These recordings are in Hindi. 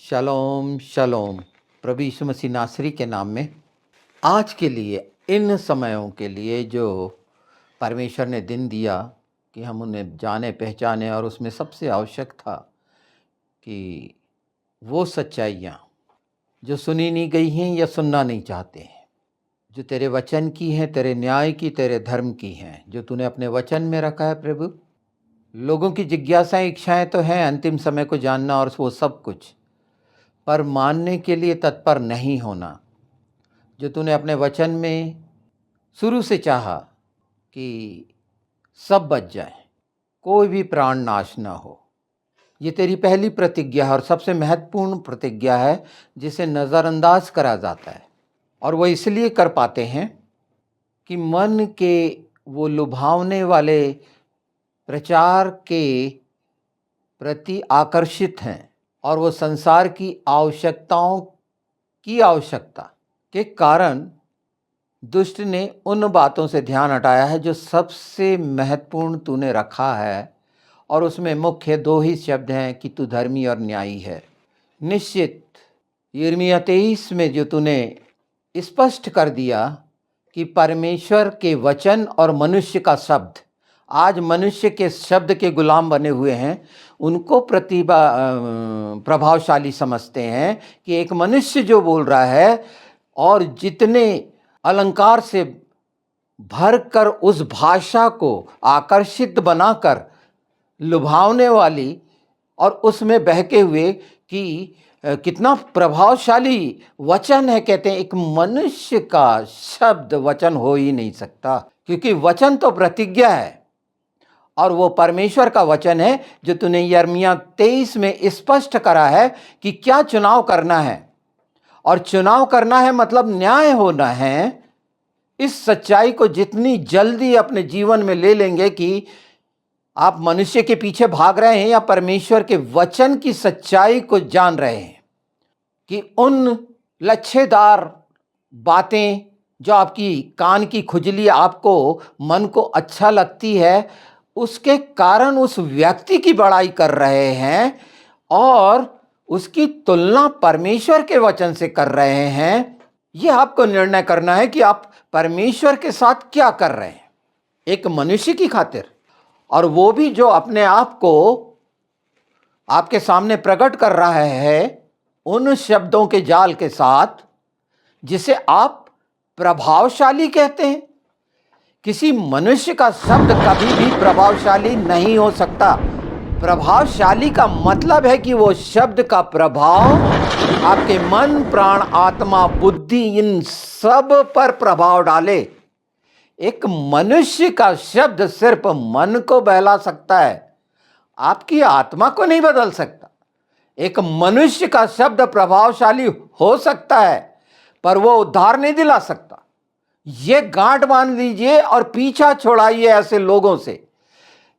शलोम शलोम। प्रभु यीशु मसीह नासरी के नाम में आज के लिए, इन समयों के लिए जो परमेश्वर ने दिन दिया कि हम उन्हें जाने पहचाने, और उसमें सबसे आवश्यक था कि वो सच्चाइयाँ जो सुनी नहीं गई हैं या सुनना नहीं चाहते हैं, जो तेरे वचन की हैं, तेरे न्याय की, तेरे धर्म की हैं, जो तूने अपने वचन में रखा है प्रभु। लोगों की जिज्ञासाएं, इच्छाएं तो हैं अंतिम समय को जानना और वो सब कुछ, पर मानने के लिए तत्पर नहीं होना। जो तूने अपने वचन में शुरू से चाहा कि सब बच जाए, कोई भी प्राण नाश ना हो, ये तेरी पहली प्रतिज्ञा है और सबसे महत्वपूर्ण प्रतिज्ञा है, जिसे नज़रअंदाज करा जाता है। और वो इसलिए कर पाते हैं कि मन के वो लुभावने वाले प्रचार के प्रति आकर्षित हैं, और वो संसार की आवश्यकताओं की आवश्यकता के कारण दुष्ट ने उन बातों से ध्यान हटाया है जो सबसे महत्वपूर्ण तूने रखा है। और उसमें मुख्य दो ही शब्द हैं कि तू धर्मी और न्यायी है। निश्चित यिर्मयाह 23 में जो तूने स्पष्ट कर दिया कि परमेश्वर के वचन और मनुष्य का शब्द, आज मनुष्य के शब्द के गुलाम बने हुए हैं, उनको प्रभावशाली समझते हैं कि एक मनुष्य जो बोल रहा है और जितने अलंकार से भरकर उस भाषा को आकर्षित बनाकर लुभावने वाली और उसमें बहके हुए कि कितना प्रभावशाली वचन है। कहते हैं एक मनुष्य का शब्द वचन हो ही नहीं सकता, क्योंकि वचन तो प्रतिज्ञा है और वो परमेश्वर का वचन है जो तूने यिर्मयाह 23 में स्पष्ट करा है कि क्या चुनाव करना है। और चुनाव करना है मतलब न्याय होना है। इस सच्चाई को जितनी जल्दी अपने जीवन में ले लेंगे कि आप मनुष्य के पीछे भाग रहे हैं या परमेश्वर के वचन की सच्चाई को जान रहे हैं, कि उन लच्छेदार बातें जो आपकी कान की खुजली, आपको मन को अच्छा लगती है, उसके कारण उस व्यक्ति की बड़ाई कर रहे हैं और उसकी तुलना परमेश्वर के वचन से कर रहे हैं। यह आपको निर्णय करना है कि आप परमेश्वर के साथ क्या कर रहे हैं एक मनुष्य की खातिर, और वो भी जो अपने आप को आपके सामने प्रकट कर रहा है उन शब्दों के जाल के साथ जिसे आप प्रभावशाली कहते हैं। किसी मनुष्य का शब्द कभी भी प्रभावशाली नहीं हो सकता। प्रभावशाली का मतलब है कि वो शब्द का प्रभाव आपके मन, प्राण, आत्मा, बुद्धि, इन सब पर प्रभाव डाले। एक मनुष्य का शब्द सिर्फ मन को बहला सकता है, आपकी आत्मा को नहीं बदल सकता। एक मनुष्य का शब्द प्रभावशाली हो सकता है, पर वो उद्धार नहीं दिला सकता। ये गांठ बांध लीजिए और पीछा छोड़ाइए ऐसे लोगों से।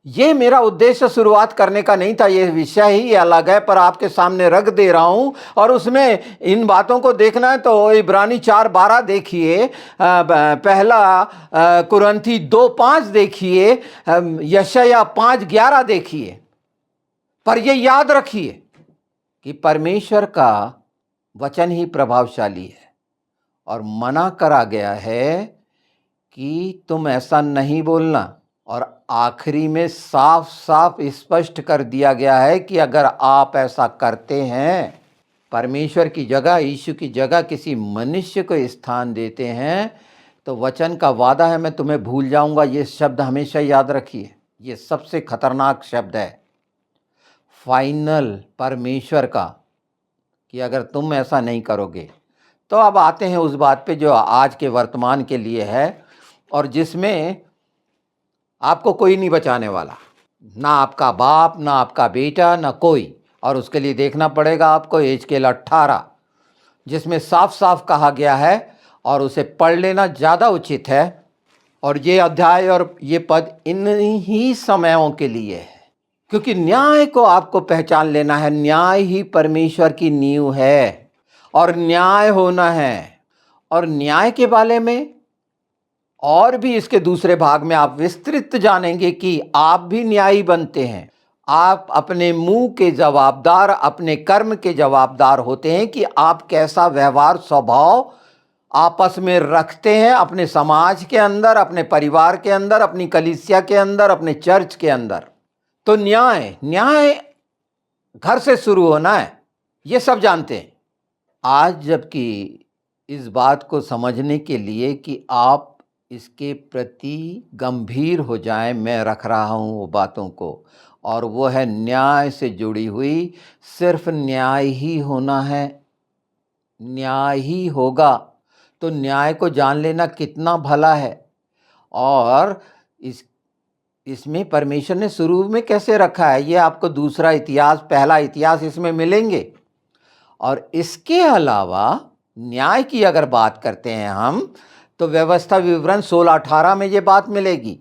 ये मेरा उद्देश्य शुरुआत करने का नहीं था, ये विषय ही अलग है, पर आपके सामने रख दे रहा हूं। और उसमें इन बातों को देखना है तो इब्रानी 4:12 देखिए, पहला कुरिन्थी 2:5 देखिए, यशायाह 5:11 देखिए। पर ये याद रखिए कि परमेश्वर का वचन ही प्रभावशाली है, और मना करा गया है कि तुम ऐसा नहीं बोलना। और आखिरी में साफ साफ स्पष्ट कर दिया गया है कि अगर आप ऐसा करते हैं, परमेश्वर की जगह, यीशु की जगह किसी मनुष्य को स्थान देते हैं, तो वचन का वादा है मैं तुम्हें भूल जाऊंगा। ये शब्द हमेशा याद रखिए, ये सबसे खतरनाक शब्द है फाइनल परमेश्वर का, कि अगर तुम ऐसा नहीं करोगे। तो अब आते हैं उस बात पे जो आज के वर्तमान के लिए है, और जिसमें आपको कोई नहीं बचाने वाला, ना आपका बाप, ना आपका बेटा, ना कोई। और उसके लिए देखना पड़ेगा आपको एजकेल 18, जिसमें साफ साफ कहा गया है, और उसे पढ़ लेना ज़्यादा उचित है। और ये अध्याय और ये पद इन ही समयों के लिए है, क्योंकि न्याय को आपको पहचान लेना है। न्याय ही परमेश्वर की नींव है और न्याय होना है। और न्याय के बारे में और भी इसके दूसरे भाग में आप विस्तृत जानेंगे कि आप भी न्यायी बनते हैं। आप अपने मुंह के जवाबदार, अपने कर्म के जवाबदार होते हैं कि आप कैसा व्यवहार स्वभाव आपस में रखते हैं, अपने समाज के अंदर, अपने परिवार के अंदर, अपनी कलीसिया के अंदर, अपने चर्च के अंदर। तो न्याय न्याय घर से शुरू होना है, ये सब जानते हैं। आज जबकि इस बात को समझने के लिए कि आप इसके प्रति गंभीर हो जाएं, मैं रख रहा हूं वो बातों को, और वो है न्याय से जुड़ी हुई। सिर्फ न्याय ही होना है, न्याय ही होगा। तो न्याय को जान लेना कितना भला है। और इसमें परमेश्वर ने शुरू में कैसे रखा है, ये आपको दूसरा इतिहास, पहला इतिहास इसमें मिलेंगे। और इसके अलावा न्याय की अगर बात करते हैं हम, तो व्यवस्था विवरण 16-18 में ये बात मिलेगी।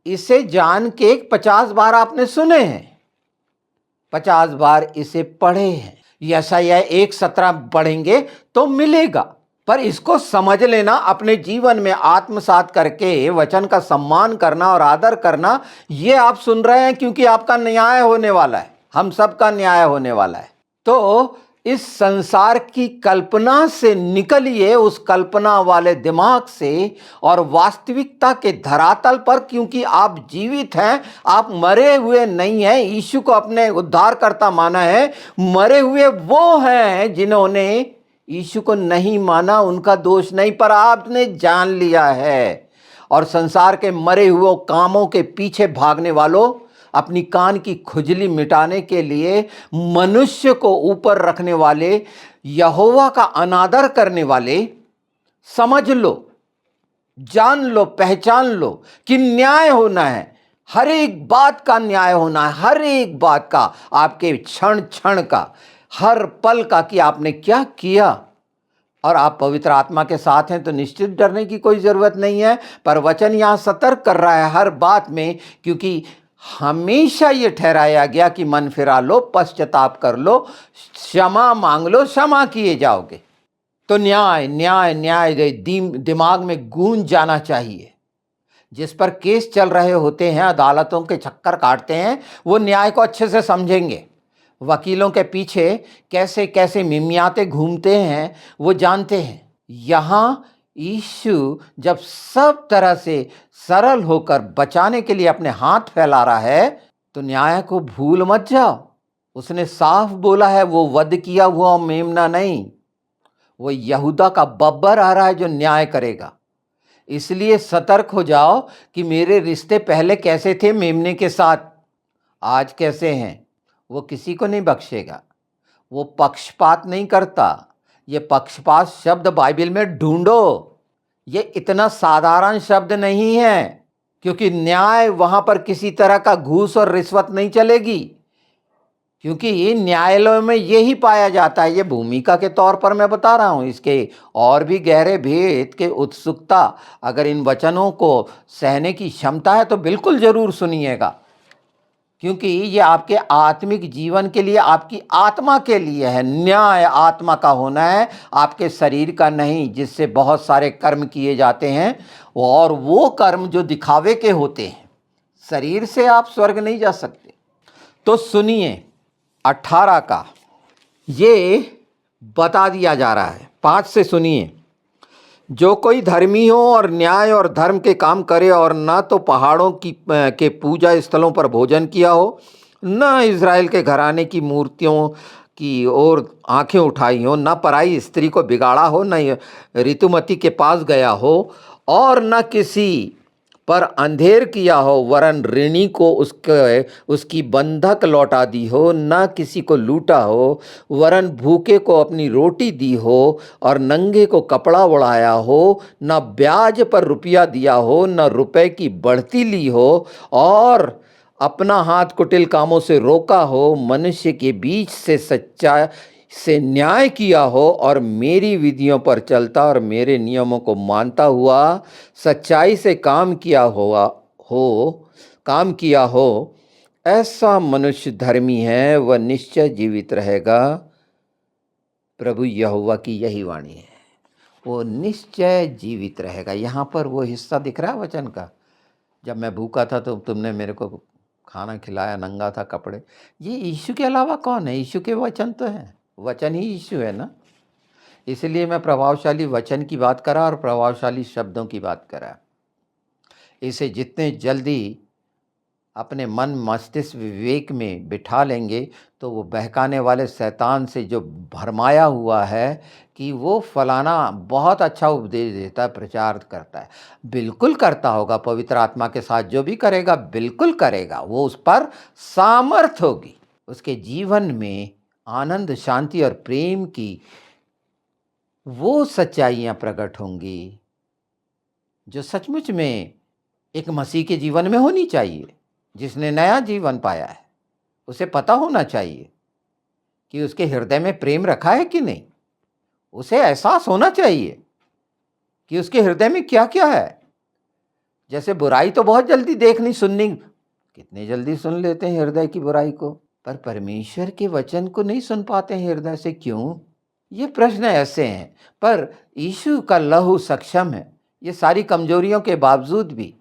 इसे जान के 50 बार आपने सुने हैं, 50 बार इसे पढ़े हैं। यशायाह 1:17 पढ़ेंगे तो मिलेगा, पर इसको समझ लेना, अपने जीवन में आत्मसात करके वचन का सम्मान करना और आदर करना। ये आप सुन रहे हैं क्योंकि आपका न्याय होने वाला है, हम सबका न्याय होने वाला है। तो इस संसार की कल्पना से निकलिए, उस कल्पना वाले दिमाग से, और वास्तविकता के धरातल पर, क्योंकि आप जीवित हैं, आप मरे हुए नहीं हैं। यीशु को अपने उद्धारकर्ता माना है। मरे हुए वो हैं जिन्होंने यीशु को नहीं माना, उनका दोष नहीं, पर आपने जान लिया है। और संसार के मरे हुए कामों के पीछे भागने वालों, अपनी कान की खुजली मिटाने के लिए मनुष्य को ऊपर रखने वाले, यहोवा का अनादर करने वाले, समझ लो, जान लो, पहचान लो कि न्याय होना है। हर एक बात का न्याय होना है, हर एक बात का, आपके क्षण क्षण का, हर पल का, कि आपने क्या किया। और आप पवित्र आत्मा के साथ हैं तो निश्चित डरने की कोई जरूरत नहीं है। पर वचन यहां सतर्क कर रहा है हर बात में, क्योंकि हमेशा ये ठहराया गया कि मन फिरा लो, पश्चाताप कर लो, क्षमा मांग लो, क्षमा किए जाओगे। तो न्याय न्याय न्याय दिमाग में गूंज जाना चाहिए। जिस पर केस चल रहे होते हैं, अदालतों के चक्कर काटते हैं, वो न्याय को अच्छे से समझेंगे। वकीलों के पीछे कैसे कैसे मिमियाते घूमते हैं वो जानते हैं। यहाँ यीशु जब सब तरह से सरल होकर बचाने के लिए अपने हाथ फैला रहा है, तो न्याय को भूल मत जाओ। उसने साफ बोला है, वो वध किया हुआ मेमना नहीं, वो यहूदा का बब्बर आ रहा है जो न्याय करेगा। इसलिए सतर्क हो जाओ कि मेरे रिश्ते पहले कैसे थे मेमने के साथ, आज कैसे हैं। वो किसी को नहीं बख्शेगा, वो पक्षपात नहीं करता। ये पक्षपात शब्द बाइबल में ढूंढो, ये इतना साधारण शब्द नहीं है, क्योंकि न्याय वहां पर किसी तरह का घूस और रिश्वत नहीं चलेगी, क्योंकि ये न्यायालयों में यही पाया जाता है। ये भूमिका के तौर पर मैं बता रहा हूँ, इसके और भी गहरे भेद के उत्सुकता, अगर इन वचनों को सहने की क्षमता है तो बिल्कुल जरूर सुनिएगा, क्योंकि ये आपके आत्मिक जीवन के लिए, आपकी आत्मा के लिए है। न्याय आत्मा का होना है, आपके शरीर का नहीं, जिससे बहुत सारे कर्म किए जाते हैं, और वो कर्म जो दिखावे के होते हैं। शरीर से आप स्वर्ग नहीं जा सकते। तो सुनिए, 18 का ये बता दिया जा रहा है, 5 से सुनिए। जो कोई धर्मी हो और न्याय और धर्म के काम करे, और न तो पहाड़ों के पूजा स्थलों पर भोजन किया हो, न इज़राइल के घराने की मूर्तियों की ओर आंखें उठाई हो, न पराई स्त्री को बिगाड़ा हो, न ऋतुमती के पास गया हो, और न किसी पर अंधेर किया हो, वरन ऋणी को उसकी बंधक लौटा दी हो, न किसी को लूटा हो, वरन भूखे को अपनी रोटी दी हो, और नंगे को कपड़ा ओढ़ाया हो, न ब्याज पर रुपया दिया हो, न रुपए की बढ़ती ली हो, और अपना हाथ कुटिल कामों से रोका हो, मनुष्य के बीच से सच्चा से न्याय किया हो, और मेरी विधियों पर चलता और मेरे नियमों को मानता हुआ सच्चाई से काम किया हो, ऐसा मनुष्य धर्मी है, वह निश्चय जीवित रहेगा। प्रभु यहोवा की यही वाणी है, वो निश्चय जीवित रहेगा। यहाँ पर वो हिस्सा दिख रहा है वचन का, जब मैं भूखा था तो तुमने मेरे को खाना खिलाया, नंगा था, कपड़े। ये यीशु के अलावा कौन है? यीशु के वचन तो हैं, वचन ही यीशु है ना। इसलिए मैं प्रभावशाली वचन की बात करा और प्रभावशाली शब्दों की बात करा। इसे जितने जल्दी अपने मन मस्तिष्क विवेक में बिठा लेंगे तो वो बहकाने वाले शैतान से जो भरमाया हुआ है कि वो फलाना बहुत अच्छा उपदेश देता है, प्रचार करता है, बिल्कुल करता होगा, पवित्र आत्मा के साथ जो भी करेगा बिल्कुल करेगा, वो उस पर सामर्थ होगी, उसके जीवन में आनंद, शांति और प्रेम की वो सच्चाइयाँ प्रकट होंगी जो सचमुच में एक मसीह के जीवन में होनी चाहिए। जिसने नया जीवन पाया है उसे पता होना चाहिए कि उसके हृदय में प्रेम रखा है कि नहीं। उसे एहसास होना चाहिए कि उसके हृदय में क्या क्या है। जैसे बुराई तो बहुत जल्दी देखनी सुननी, कितने जल्दी सुन लेते हैं हृदय की बुराई को, पर परमेश्वर के वचन को नहीं सुन पाते हैं हृदय से, क्यों? ये प्रश्न ऐसे हैं। पर यीशु का लहू सक्षम है। ये सारी कमजोरियों के बावजूद भी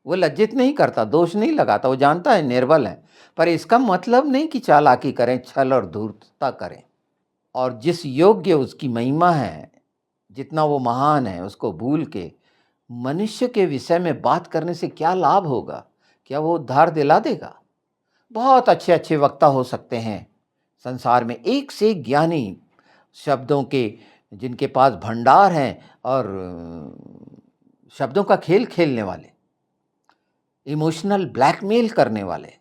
वो लज्जित नहीं करता, दोष नहीं लगाता, वो जानता है निर्बल है, पर इसका मतलब नहीं कि चालाकी करें, छल और धूर्तता करें। और जिस योग्य उसकी महिमा है, जितना वो महान है, उसको भूल के मनुष्य के विषय में बात करने से क्या लाभ होगा? क्या वो उद्धार दिला देगा? बहुत अच्छे अच्छे वक्ता हो सकते हैं संसार में, एक से एक ज्ञानी शब्दों के, जिनके पास भंडार हैं, और शब्दों का खेल खेलने वाले, इमोशनल ब्लैकमेल करने वाले,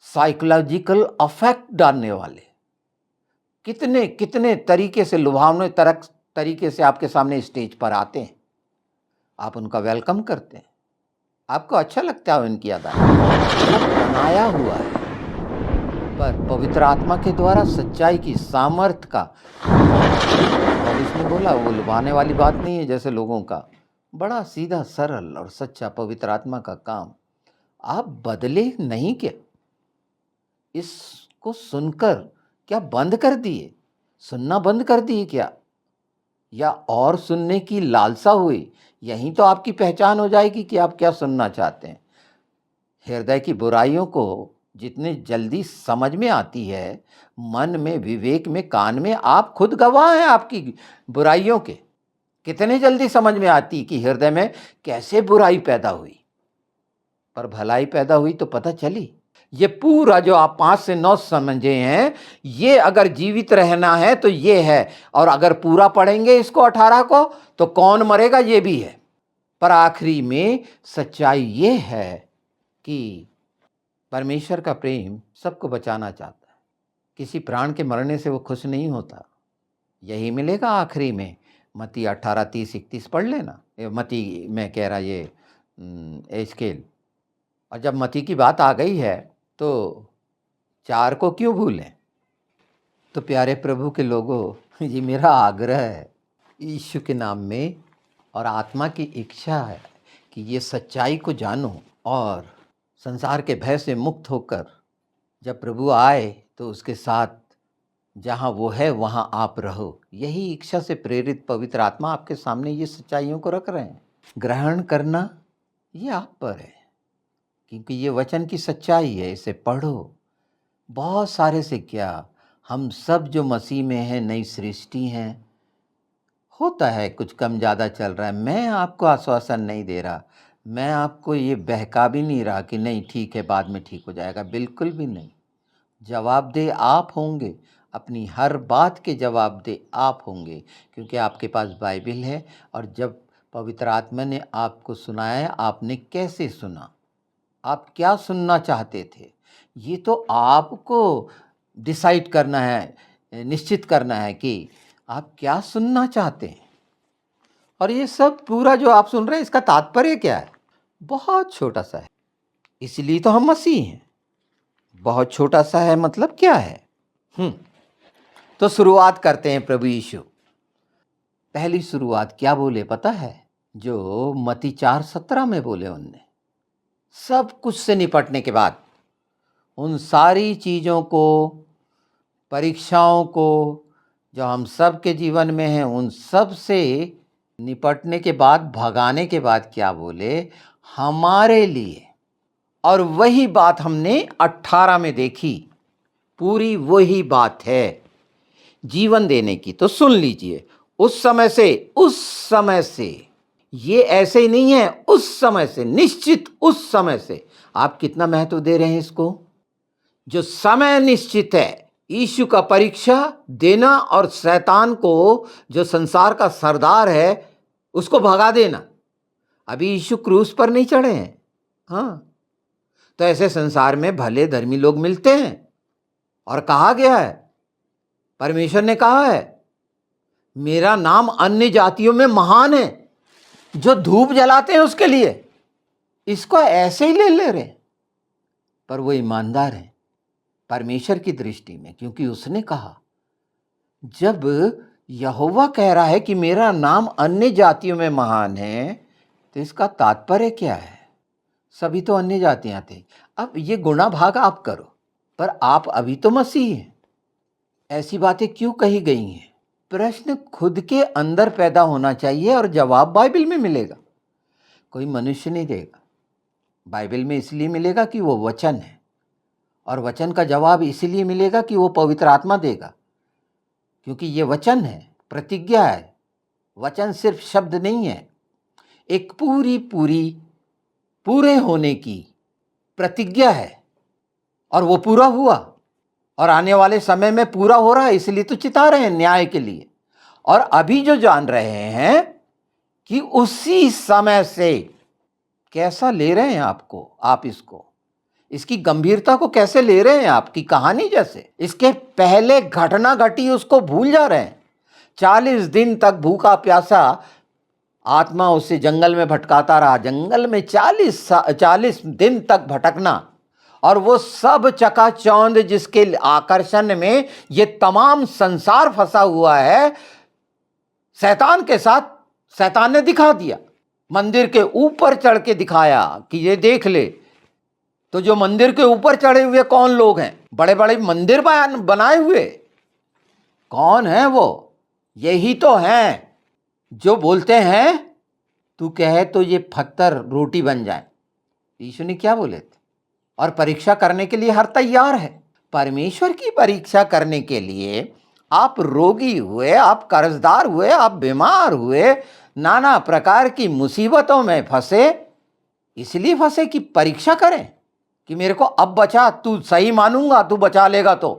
साइकोलॉजिकल अफेक्ट डालने वाले, कितने कितने तरीके से, लुभावने तरीके से आपके सामने स्टेज पर आते हैं। आप उनका वेलकम करते हैं, आपको अच्छा लगता है उनकी अदा, बनाया हुआ है। पर पवित्र आत्मा के द्वारा सच्चाई की सामर्थ का, और इसने बोला, वो लुभाने वाली बात नहीं है जैसे लोगों का, बड़ा सीधा सरल और सच्चा पवित्र आत्मा का काम। आप बदले नहीं क्या? इसको सुनकर क्या बंद कर दिए? सुनना बंद कर दिए क्या? या और सुनने की लालसा हुई? यही तो आपकी पहचान हो जाएगी कि आप क्या सुनना चाहते हैं। हृदय की बुराइयों को जितने जल्दी समझ में आती है, मन में, विवेक में, कान में, आप खुद गवाह हैं आपकी बुराइयों के। कितने जल्दी समझ में आती कि हृदय में कैसे बुराई पैदा हुई, पर भलाई पैदा हुई तो पता चली। ये पूरा जो आप 5 से 9 समझे हैं, ये अगर जीवित रहना है तो ये है, और अगर पूरा पढ़ेंगे इसको 18 को तो कौन मरेगा ये भी है। पर आखिरी में सच्चाई ये है कि परमेश्वर का प्रेम सबको बचाना चाहता है। किसी प्राण के मरने से वो खुश नहीं होता। यही मिलेगा आखिरी में। मत्ती 18, 30, 31 पढ़ लेना। मत्ती मैं कह रहा, ये एस्केल। और जब मत्ती की बात आ गई है तो 4 को क्यों भूलें? तो प्यारे प्रभु के लोगों, ये मेरा आग्रह है यीशु के नाम में, और आत्मा की इच्छा है कि ये सच्चाई को जानो और संसार के भय से मुक्त होकर जब प्रभु आए तो उसके साथ जहाँ वो है वहाँ आप रहो। यही इच्छा से प्रेरित पवित्र आत्मा आपके सामने ये सच्चाइयों को रख रहे हैं। ग्रहण करना ये आप पर है, क्योंकि ये वचन की सच्चाई है। इसे पढ़ो। बहुत सारे से क्या, हम सब जो मसीह में हैं नई सृष्टि हैं। होता है कुछ कम ज़्यादा चल रहा है, मैं आपको आश्वासन नहीं दे रहा, मैं आपको ये बहका भी नहीं रहा कि नहीं ठीक है बाद में ठीक हो जाएगा, बिल्कुल भी नहीं। जवाबदेह आप होंगे, अपनी हर बात के जवाबदेह आप होंगे, क्योंकि आपके पास बाइबल है। और जब पवित्र आत्मा ने आपको सुनाया, आपने कैसे सुना, आप क्या सुनना चाहते थे, ये तो आपको डिसाइड करना है, निश्चित करना है कि आप क्या सुनना चाहते हैं। और ये सब पूरा जो आप सुन रहे हैं, इसका तात्पर्य क्या है? बहुत छोटा सा है, इसलिए तो हम मसीह हैं। बहुत छोटा सा है मतलब क्या है? तो शुरुआत करते हैं प्रभु यीशु। पहली शुरुआत क्या बोले पता है? जो मत्ती 4:17 में बोले उनने। सब कुछ से निपटने के बाद, उन सारी चीज़ों को, परीक्षाओं को जो हम सब के जीवन में हैं, उन सब से निपटने के बाद, भगाने के बाद क्या बोले? हमारे लिए और वही बात हमने 18 में देखी, पूरी वही बात है जीवन देने की। तो सुन लीजिए, उस समय से, ये ऐसे ही नहीं है, उस समय से, निश्चित उस समय से। आप कितना महत्व दे रहे हैं इसको? जो समय निश्चित है, यीशु का परीक्षा देना और शैतान को, जो संसार का सरदार है, उसको भगा देना। अभी यीशु क्रूस पर नहीं चढ़े हैं। हाँ, तो ऐसे संसार में भले धर्मी लोग मिलते हैं, और कहा गया है, परमेश्वर ने कहा है, मेरा नाम अन्य जातियों में महान है। जो धूप जलाते हैं उसके लिए, इसको ऐसे ही ले रहे हैं, पर वो ईमानदार हैं परमेश्वर की दृष्टि में, क्योंकि उसने कहा, जब यहोवा कह रहा है कि मेरा नाम अन्य जातियों में महान है, तो इसका तात्पर्य क्या है? सभी तो अन्य जातियां थे। अब ये गुणा भाग आप करो, पर आप अभी तो मसीह हैं। ऐसी बातें क्यों कही गई हैं? प्रश्न खुद के अंदर पैदा होना चाहिए, और जवाब बाइबल में मिलेगा, कोई मनुष्य नहीं देगा। बाइबल में इसलिए मिलेगा कि वो वचन है, और वचन का जवाब इसलिए मिलेगा कि वो पवित्र आत्मा देगा, क्योंकि ये वचन है, प्रतिज्ञा है। वचन सिर्फ शब्द नहीं है, एक पूरे होने की प्रतिज्ञा है, और वो पूरा हुआ, और आने वाले समय में पूरा हो रहा है। इसलिए तो चिता रहे हैं न्याय के लिए। और अभी जो जान रहे हैं कि उसी समय से कैसा ले रहे हैं आपको, आप इसको, इसकी गंभीरता को कैसे ले रहे हैं? आपकी कहानी जैसे इसके पहले घटना घटी उसको भूल जा रहे हैं। 40 दिन तक भूखा प्यासा आत्मा उसे जंगल में भटकाता रहा। जंगल में 40 दिन तक भटकना, और वो सब चकाचौंध जिसके आकर्षण में ये तमाम संसार फंसा हुआ है, शैतान के साथ। शैतान ने दिखा दिया, मंदिर के ऊपर चढ़ के दिखाया कि ये देख ले। तो जो मंदिर के ऊपर चढ़े हुए कौन लोग हैं? बड़े बड़े मंदिर बनाए हुए कौन है वो? यही तो हैं जो बोलते हैं, तू कहे तो ये पत्थर रोटी बन जाए। यीशु ने क्या बोले थे? और परीक्षा करने के लिए हर तैयार है। परमेश्वर की परीक्षा करने के लिए आप रोगी हुए, आप कर्जदार हुए, आप बीमार हुए, नाना प्रकार की मुसीबतों में फंसे, इसलिए फंसे कि परीक्षा करें कि मेरे को अब बचा, तू सही मानूंगा, तू बचा लेगा। तो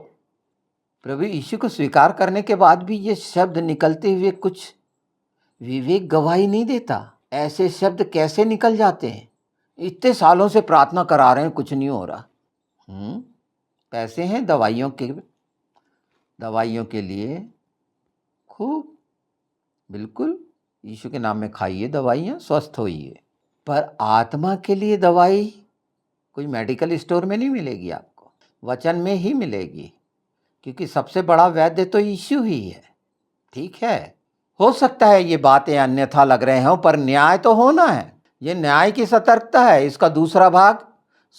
प्रभु यीशु को स्वीकार करने के बाद भी ये शब्द निकलते हुए कुछ विवेक गवाही नहीं देता। ऐसे शब्द कैसे निकल जाते हैं? इतने सालों से प्रार्थना करा रहे हैं, कुछ नहीं हो रहा। पैसे हैं दवाइयों के लिए, खूब बिल्कुल यीशु के नाम में खाइए दवाइयाँ, स्वस्थ होइए। पर आत्मा के लिए दवाई कोई मेडिकल स्टोर में नहीं मिलेगी आपको, वचन में ही मिलेगी, क्योंकि सबसे बड़ा वैद्य तो यीशु ही है। ठीक है, हो सकता है ये बातें अन्यथा लग रहे हों, पर न्याय तो होना है। ये न्याय की सतर्कता है। इसका दूसरा भाग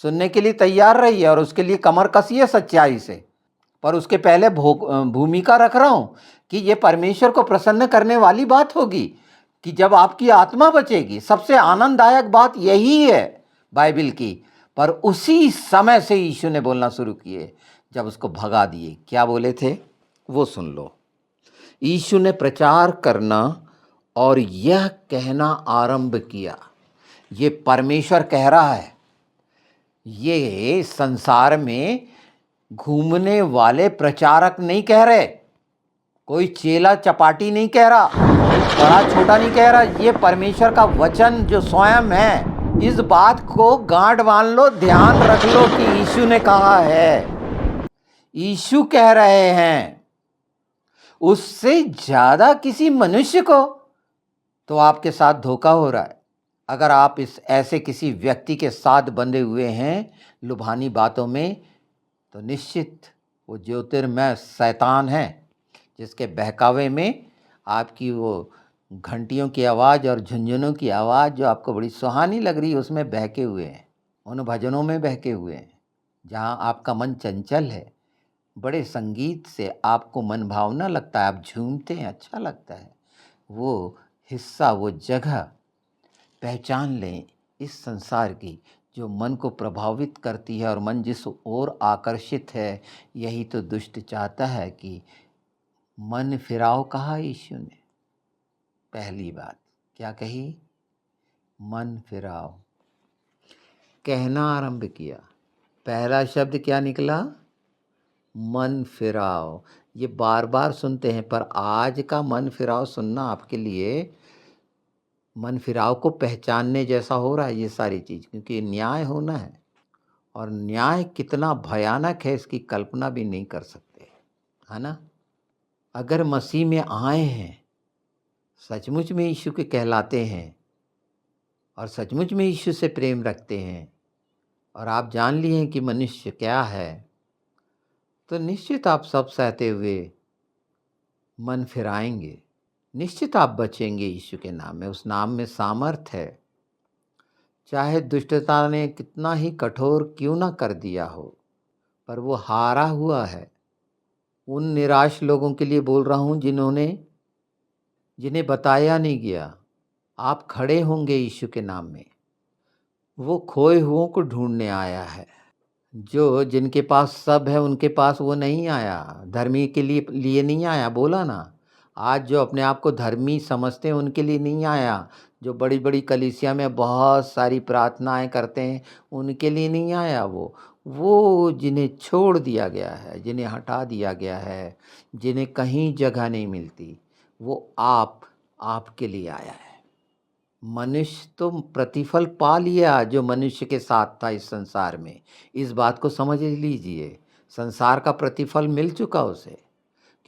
सुनने के लिए तैयार रहिए, और उसके लिए कमर कसिए सच्चाई से। पर उसके पहले भूमिका रख रहा हूं कि ये परमेश्वर को प्रसन्न करने वाली बात होगी कि जब आपकी आत्मा बचेगी। सबसे आनंददायक बात यही है बाइबल की। पर उसी समय से यीशु ने बोलना शुरू किए जब उसको भगा दिए। क्या बोले थे वो सुन लो। यीशु ने प्रचार करना और यह कहना आरंभ किया, ये परमेश्वर कह रहा है। ये संसार में घूमने वाले प्रचारक नहीं कह रहे, कोई चेला चपाटी नहीं कह रहा, बड़ा छोटा नहीं कह रहा। ये परमेश्वर का वचन जो स्वयं है। इस बात को गांठ बांध लो, ध्यान रख लो कि यीशु ने कहा है, यीशु कह रहे हैं। उससे ज्यादा किसी मनुष्य को तो आपके साथ धोखा हो रहा है। अगर आप इस ऐसे किसी व्यक्ति के साथ बंधे हुए हैं लुभानी बातों में, तो निश्चित वो ज्योतिर्मय शैतान है, जिसके बहकावे में आपकी वो घंटियों की आवाज़ और झुंझुनों की आवाज़ जो आपको बड़ी सुहानी लग रही है, उसमें बहके हुए हैं, उन भजनों में बहके हुए हैं। जहाँ आपका मन चंचल है, बड़े संगीत से आपको मन भावना लगता है, आप झूमते हैं, अच्छा लगता है। वो हिस्सा, वो जगह पहचान लें इस संसार की जो मन को प्रभावित करती है और मन जिस ओर आकर्षित है, यही तो दुष्ट चाहता है कि मन फिराओ, कहा यीशु ने। पहली बात क्या कही? मन फिराओ। कहना आरंभ किया, पहला शब्द क्या निकला? मन फिराओ। ये बार बार सुनते हैं, पर आज का मन फिराओ सुनना आपके लिए मन फिराव को पहचानने जैसा हो रहा है ये सारी चीज़, क्योंकि न्याय होना है और न्याय कितना भयानक है इसकी कल्पना भी नहीं कर सकते, है ना। अगर मसीह में आए हैं, सचमुच में यीशु के कहलाते हैं और सचमुच में यीशु से प्रेम रखते हैं और आप जान लिए हैं कि मनुष्य क्या है, तो निश्चित आप सब सहते हुए मन फिराएंगे, निश्चित आप बचेंगे यीशु के नाम में। उस नाम में सामर्थ है। चाहे दुष्टता ने कितना ही कठोर क्यों ना कर दिया हो, पर वो हारा हुआ है। उन निराश लोगों के लिए बोल रहा हूँ जिन्हें बताया नहीं गया, आप खड़े होंगे यीशु के नाम में। वो खोए हुओं को ढूंढने आया है। जो जिनके पास सब है उनके पास वो नहीं आया, धर्मी के लिए नहीं आया, बोला ना। आज जो अपने आप को धर्मी समझते हैं उनके लिए नहीं आया। जो बड़ी बड़ी कलीसिया में बहुत सारी प्रार्थनाएं करते हैं उनके लिए नहीं आया। वो जिन्हें छोड़ दिया गया है, जिन्हें हटा दिया गया है, जिन्हें कहीं जगह नहीं मिलती, वो आपके लिए आया है। मनुष्य तो प्रतिफल पा लिया जो मनुष्य के साथ था इस संसार में। इस बात को समझ लीजिए, संसार का प्रतिफल मिल चुका उसे,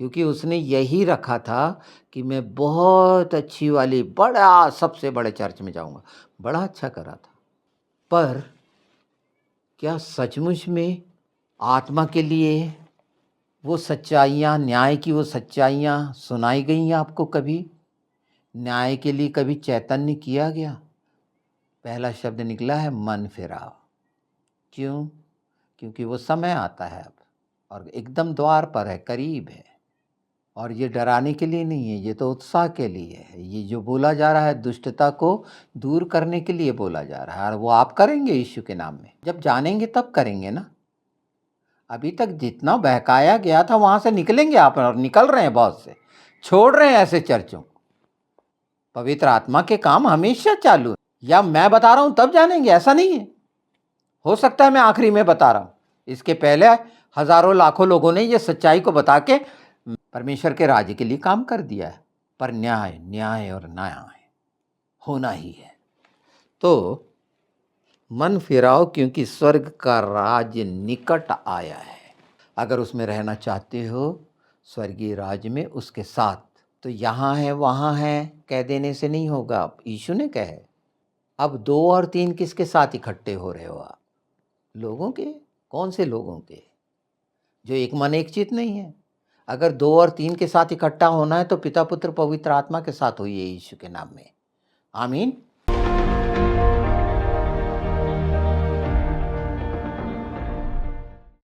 क्योंकि उसने यही रखा था कि मैं बहुत अच्छी वाली सबसे बड़े चर्च में जाऊंगा। बड़ा अच्छा करा था, पर क्या सचमुच में आत्मा के लिए वो सच्चाइयाँ, न्याय की वो सच्चाइयाँ सुनाई गई आपको? कभी न्याय के लिए कभी चैतन्य किया गया? पहला शब्द निकला है मन फिराओ। क्यों? क्योंकि वो समय आता है अब और एकदम द्वार पर है, करीब है। और ये डराने के लिए नहीं है, ये तो उत्साह के लिए है। ये जो बोला जा रहा है दुष्टता को दूर करने के लिए बोला जा रहा है, और वो आप करेंगे यीशु के नाम में। जब जानेंगे तब करेंगे ना। अभी तक जितना बहकाया गया था वहां से निकलेंगे आप, और निकल रहे हैं बहुत से, छोड़ रहे हैं ऐसे चर्चों। पवित्र आत्मा के काम हमेशा चालू है। या मैं बता रहा हूं तब जानेंगे, ऐसा नहीं है। हो सकता है मैं आखिरी में बता रहा हूं, इसके पहले हजारों लाखों लोगों ने ये सच्चाई को बता के परमेश्वर के राज्य के लिए काम कर दिया है। पर न्याय और न्याय होना ही है। तो मन फिराओ, क्योंकि स्वर्ग का राज्य निकट आया है। अगर उसमें रहना चाहते हो स्वर्गीय राज्य में उसके साथ, तो यहाँ है वहाँ है कह देने से नहीं होगा। यीशु ने कहे, अब 2 और 3 किसके साथ इकट्ठे हो रहे हो आप? लोगों के। कौन से लोगों के? जो एक मन एक चित नहीं है। अगर 2 और 3 के साथ इकट्ठा होना है तो पिता पुत्र पवित्र आत्मा के साथ होइए यीशु के नाम में। आमीन।